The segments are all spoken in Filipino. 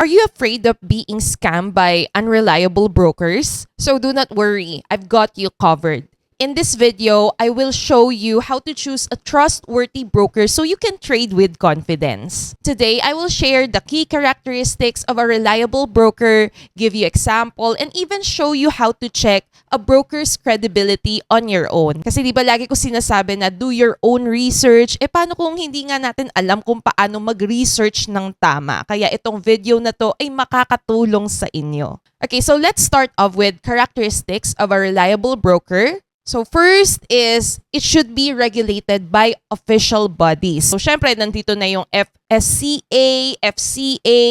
Are you afraid of being scammed by unreliable brokers? So do not worry, I've got you covered. In this video, I will show you how to choose a trustworthy broker so you can trade with confidence. Today, I will share the key characteristics of a reliable broker, give you example, and even show you how to check a broker's credibility on your own. Kasi di ba lagi ko sinasabi na do your own research, paano kung hindi nga natin alam kung paano mag-research ng tama? Kaya itong video na to ay makakatulong sa inyo. Okay, so let's start off with characteristics of a reliable broker. So first is, it should be regulated by official bodies. So syempre, nandito na yung FSCA, FCA,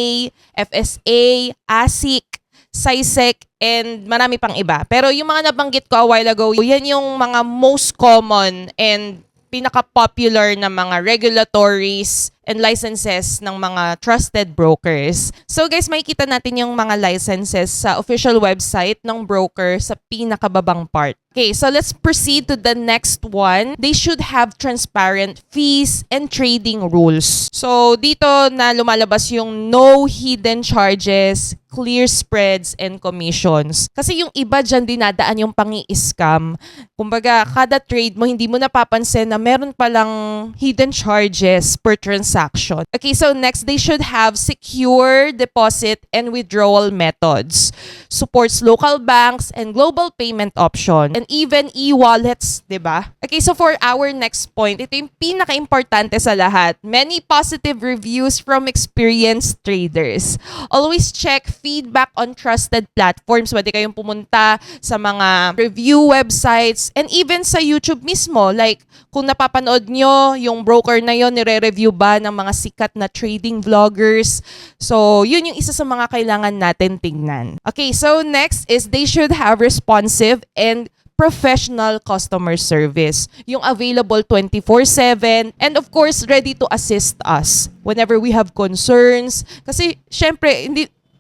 FSA, ASIC, SISEC, and marami pang iba. Pero yung mga nabanggit ko a while ago, yan yung mga most common and pinaka-popular na mga regulatories and licenses ng mga trusted brokers. So guys, makikita natin yung mga licenses sa official website ng broker sa pinakababang part. Okay, so let's proceed to the next one. They should have transparent fees and trading rules. So dito na lumalabas yung no hidden charges, clear spreads, and commissions. Kasi yung iba dyan dinadaan yung pangi-scam. Kumbaga, kada trade mo, hindi mo napapansin na meron palang hidden charges per transaction. Okay, so next, they should have secure deposit and withdrawal methods. Supports local banks and global payment option. And even e-wallets, diba? Okay, so for our next point, ito yung pinaka-importante sa lahat. Many positive reviews from experienced traders. Always check feedback on trusted platforms. Pwede kayong pumunta sa mga review websites and even sa YouTube mismo. Like, kung napapanood nyo, yung broker na yon nire-review ba ng mga sikat na trading vloggers. So, yun yung isa sa mga kailangan natin tingnan. Okay, so next is they should have responsive and professional customer service. Yung available 24/7 and of course, ready to assist us whenever we have concerns. Kasi, syempre,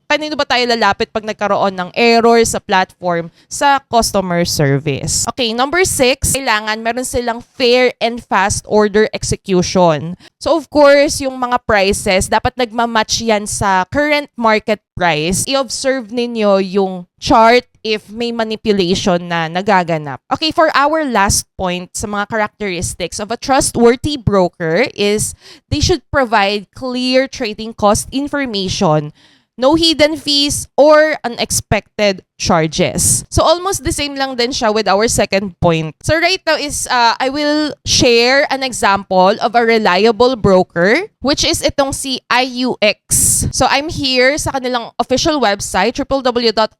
kanino ba tayo lalapit pag nagkaroon ng error sa platform sa customer service? Okay, number 6, kailangan meron silang fair and fast order execution. So of course, yung mga prices, dapat nagmamatch yan sa current market price. I-observe ninyo yung chart if may manipulation na nagaganap. Okay, for our last point sa mga characteristics of a trustworthy broker is they should provide clear trading cost information, no hidden fees, or unexpected charges. So almost the same lang din siya with our second point. So right now is I will share an example of a reliable broker, which is itong si IUX. So I'm here sa kanilang official website, www.iux.com,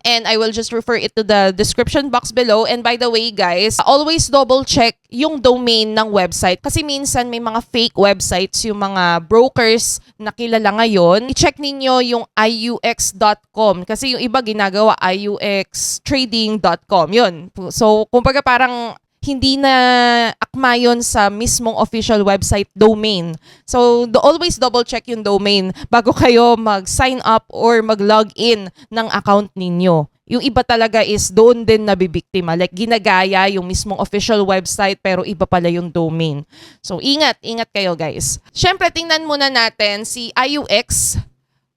and I will just refer it to the description box below. And by the way guys, always double check yung domain ng website kasi minsan may mga fake websites yung mga brokers na kilala ngayon. I-check ninyo yung iux.com kasi yung iba ginagawa iuxtrading.com. Yun. So, kumbaga parang hindi na akma yun sa mismong official website domain. So, always double check yung domain bago kayo mag-sign up or mag-log in ng account ninyo. Yung iba talaga is doon din nabibiktima. Like, ginagaya yung mismong official website pero iba pala yung domain. So, ingat kayo guys. Siyempre, tingnan muna natin si IUX.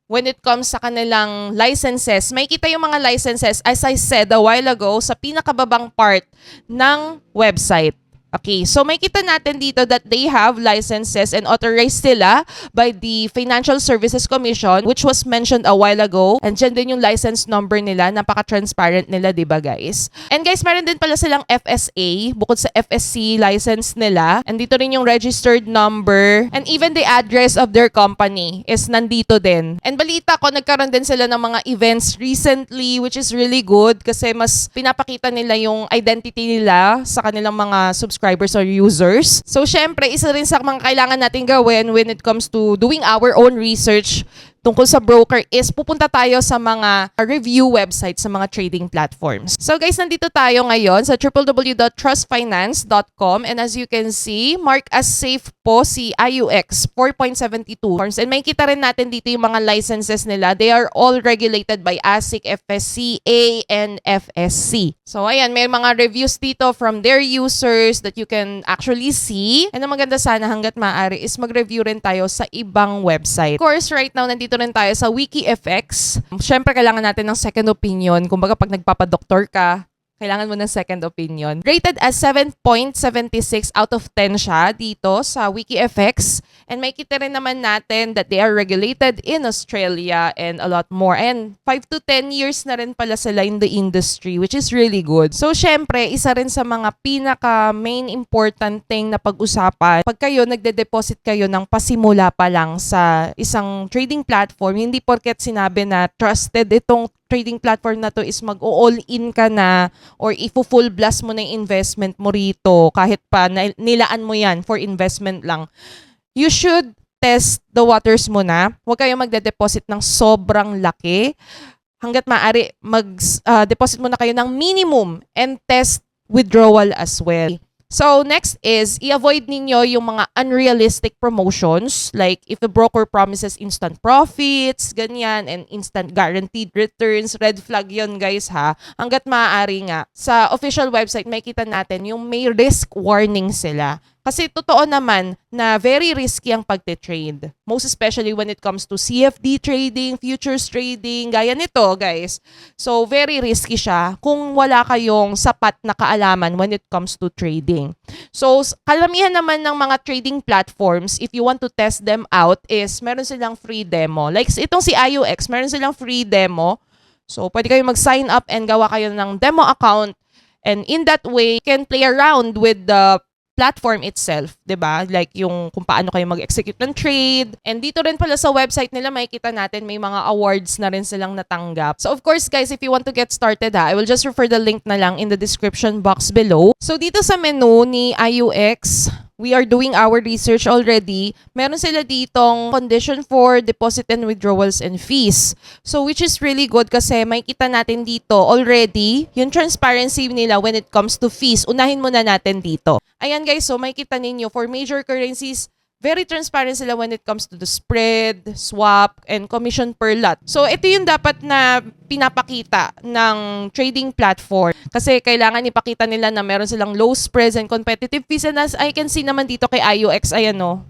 When it comes sa kanilang licenses, may kita yung mga licenses, as I said a while ago, sa pinakababang part ng website. Okay, so may kita natin dito that they have licenses and authorized sila by the Financial Services Commission, which was mentioned a while ago. And dyan din yung license number nila. Napaka-transparent nila, di ba guys? And guys, meron din pala silang FSA, bukod sa FSC license nila. And dito rin yung registered number. And even the address of their company is nandito din. And balita ko, nagkaroon din sila ng mga events recently, which is really good kasi mas pinapakita nila yung identity nila sa kanilang mga subscribers or users. So, syempre, isa rin sa mga kailangan natin gawin when it comes to doing our own research tungkol sa broker is pupunta tayo sa mga review websites sa mga trading platforms. So guys, nandito tayo ngayon sa www.trustfinance.com, and as you can see, mark as safe po si IUX 4.72 forms, and makikita rin natin dito yung mga licenses nila. They are all regulated by ASIC, FSC, and FSC. So ayan, may mga reviews dito from their users that you can actually see. And ang maganda sana hanggat maaari is mag-review rin tayo sa ibang website. Of course, right now nandito rin tayo sa WikiFX. Syempre kailangan natin ng second opinion. Kumbaga pag nagpapadoktor ka, kailangan mo ng second opinion. Rated as 7.76 out of 10 siya dito sa WikiFX. And makikita rin naman natin that they are regulated in Australia and a lot more. And 5 to 10 years na rin pala sila in the industry, which is really good. So, syempre, isa rin sa mga pinaka main important thing na pag-usapan. Pag kayo, nagde-deposit kayo ng pasimula pa lang sa isang trading platform, hindi porket sinabi na trusted itong trading platform na to is mag-all-in ka na or ifo-full blast mo na yung investment mo rito kahit pa nilaan mo yan for investment lang. You should test the waters muna. Huwag kayong magde-deposit ng sobrang laki. Hanggat maaari, mag-deposit muna kayo ng minimum and test withdrawal as well. So, next is, i-avoid ninyo yung mga unrealistic promotions. Like, if the broker promises instant profits, ganyan, and instant guaranteed returns, red flag yon guys ha. Hanggat maaari nga, sa official website, makikita natin yung may risk warning sila. Kasi totoo naman na very risky ang pagte-trade. Most especially when it comes to CFD trading, futures trading, gaya nito guys. So very risky siya kung wala kayong sapat na kaalaman when it comes to trading. So kalamihan naman ng mga trading platforms, if you want to test them out, is meron silang free demo. Like itong si IUX, meron silang free demo. So pwede kayong mag-sign up and gawa kayo ng demo account. And in that way, you can play around with the platform itself, 'di ba? Like yung kung paano kayo mag-execute ng trade. And dito rin pala sa website nila makikita natin may mga awards na rin silang natanggap. So of course guys, if you want to get started I will just refer the link na lang in the description box below. So dito sa menu ni IUX, we are doing our research already. Meron sila ditong condition for deposit and withdrawals and fees. So which is really good kasi makikita natin dito already yung transparency nila when it comes to fees. Unahin muna natin dito. Ayan guys, so makikita ninyo for major currencies, very transparent sila when it comes to the spread, swap, and commission per lot. So ito yung dapat na pinapakita ng trading platform kasi kailangan ipakita nila na meron silang low spreads and competitive fees. And as I can see naman dito kay IUX, ayan o,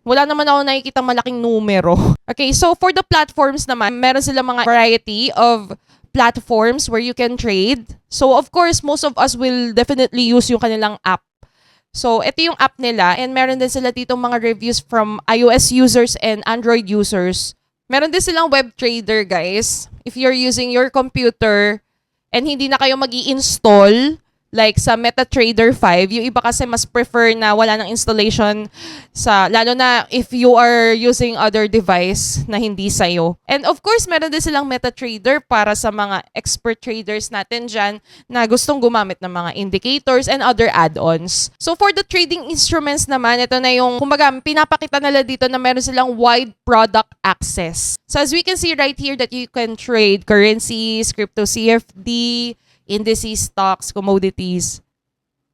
wala naman ako nakikita malaking numero. Okay, so for the platforms naman, meron silang mga variety of platforms where you can trade. So of course, most of us will definitely use yung kanilang app. So, ito yung app nila and meron din sila dito mga reviews from iOS users and Android users. Meron din silang web trader, guys. If you're using your computer and hindi na kayo mag-i-install, like sa MetaTrader 5, yung iba kasi mas prefer na wala ng installation lalo na if you are using other device na hindi sa'yo. And of course, meron din silang MetaTrader para sa mga expert traders natin dyan na gustong gumamit ng mga indicators and other add-ons. So for the trading instruments naman, ito na yung, kumbaga, pinapakita nila dito na meron silang wide product access. So as we can see right here that you can trade currencies, crypto CFD, indices, stocks, commodities,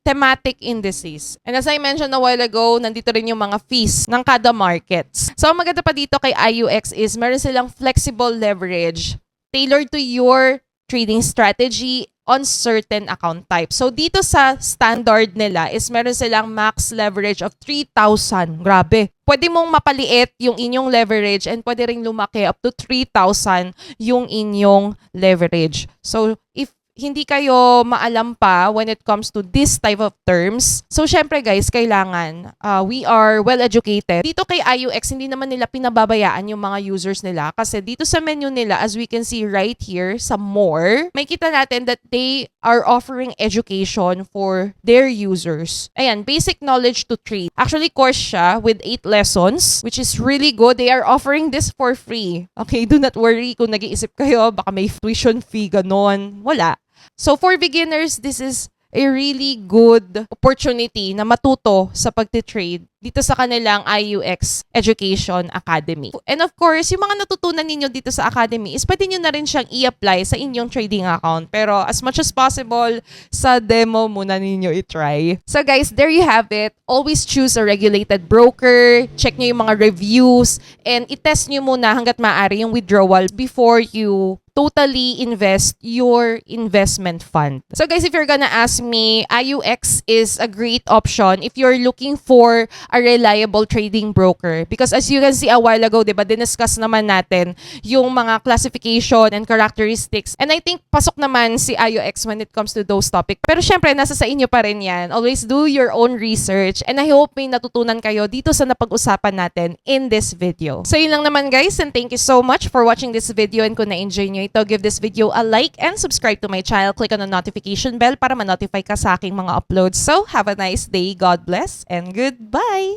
thematic indices. And as I mentioned a while ago, nandito rin yung mga fees ng kada markets. So, ang maganda pa dito kay IUX is meron silang flexible leverage tailored to your trading strategy on certain account type. So, dito sa standard nila is meron silang max leverage of 3,000. Grabe. Pwede mong mapaliit yung inyong leverage and pwede ring lumaki up to 3,000 yung inyong leverage. So, if hindi kayo maalam pa when it comes to this type of terms. So, syempre guys, kailangan we are well educated. Dito kay IUX, hindi naman nila pinababayaan yung mga users nila kasi dito sa menu nila, as we can see right here, sa more, may kita natin that they are offering education for their users. Ayan, basic knowledge to trade. Actually, course siya with 8 lessons, which is really good. They are offering this for free. Okay, do not worry kung nag-iisip kayo, baka may tuition fee, ganon. Wala. So for beginners, this is a really good opportunity na matuto sa pagtitrade dito sa kanilang IUX Education Academy. And of course, yung mga natutunan ninyo dito sa Academy is pwede nyo na rin siyang i-apply sa inyong trading account. Pero as much as possible, sa demo muna ninyo i-try. So guys, there you have it. Always choose a regulated broker, check nyo yung mga reviews, and i-test nyo muna hanggat maaari yung withdrawal before you totally invest your investment fund. So guys, if you're gonna ask me, IUX is a great option if you're looking for a reliable trading broker. Because as you can see a while ago, diba, diniscuss naman natin yung mga classification and characteristics. And I think pasok naman si IUX when it comes to those topics. Pero syempre, nasa sa inyo pa rin yan. Always do your own research. And I hope may natutunan kayo dito sa napag-usapan natin in this video. So yun lang naman guys, and thank you so much for watching this video. And kung na-enjoy nyo ito, give this video a like and subscribe to my channel. Click on the notification bell para ma-notify ka sa aking mga uploads. So, have a nice day. God bless and goodbye!